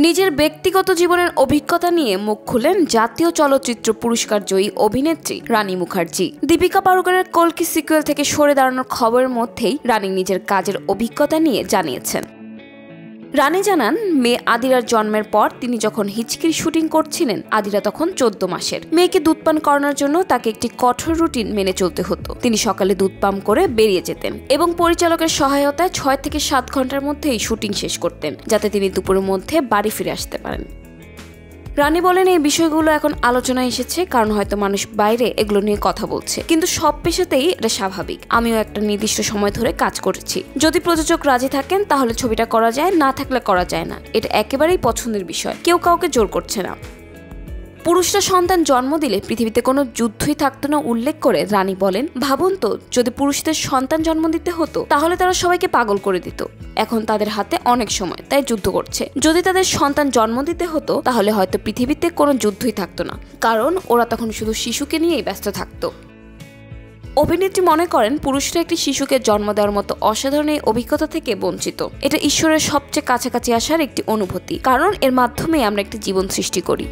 নিজের ব্যক্তিগত জীবনের অভিজ্ঞতা নিয়ে মুখ খুলেন জাতীয় চলচ্চিত্র পুরস্কার জয়ী অভিনেত্রী রানী মুখার্জি। দীপিকা পাড়ুকোনের কল্কি সিকুয়েল থেকে সরে দাঁড়ানোর খবরের মধ্যেই রানী নিজের কাজের অভিজ্ঞতা নিয়ে জানিয়েছেন। রানী জানান, মেয়ে আদিরার জন্মের পর তিনি যখন হিচকির শুটিং করছিলেন, আদিরা তখন 14 মাসের। মেয়েকে দুধ পান করানোর জন্য তাকে একটি কঠোর রুটিন মেনে চলতে হতো। তিনি সকালে দুধ পান করে বেরিয়ে যেতেন এবং পরিচালকের সহায়তায় 6 থেকে 7 ঘন্টার মধ্যেই শুটিং শেষ করতেন, যাতে তিনি দুপুরের মধ্যে বাড়ি ফিরে আসতে পারেন। রানী বলেন, এই বিষয়গুলো এখন আলোচনায় এসেছে কারণ হয়তো মানুষ বাইরে এগুলো নিয়ে কথা বলছে, কিন্তু সব পেশাতেই এটা স্বাভাবিক। আমিও একটা নির্দিষ্ট সময় ধরে কাজ করেছি। যদি প্রযোজক রাজি থাকেন তাহলে ছবিটা করা যায়, না থাকলে করা যায় না। এটা একেবারেই পছন্দের বিষয়, কেউ কাউকে জোর করছে না। পুরুষরা সন্তান জন্ম দিলে পৃথিবীতে কোনো যুদ্ধই থাকতো না উল্লেখ করে রানী বলেন, ভাবুন তো, যদি পুরুষদের সন্তান জন্ম দিতে হতো তাহলে তারা সবাইকে পাগল করে দিত। এখন তাদের হাতে অনেক সময়, তাই যুদ্ধ করছে। যদি তাদের সন্তান জন্ম দিতে হতো তাহলে হয়তো পৃথিবীতে কোনো যুদ্ধই থাকতো না, কারণ ওরা তখন শুধু শিশুকে নিয়েই ব্যস্ত থাকতো। অভিনেত্রী মনে করেন, পুরুষরা একটি শিশুকে জন্ম দেওয়ার মতো অসাধারণ এই অভিজ্ঞতা থেকে বঞ্চিত। এটা ঈশ্বরের সবচেয়ে কাছাকাছি আসার একটি অনুভূতি, কারণ এর মাধ্যমে আমরা একটি জীবন সৃষ্টি করি।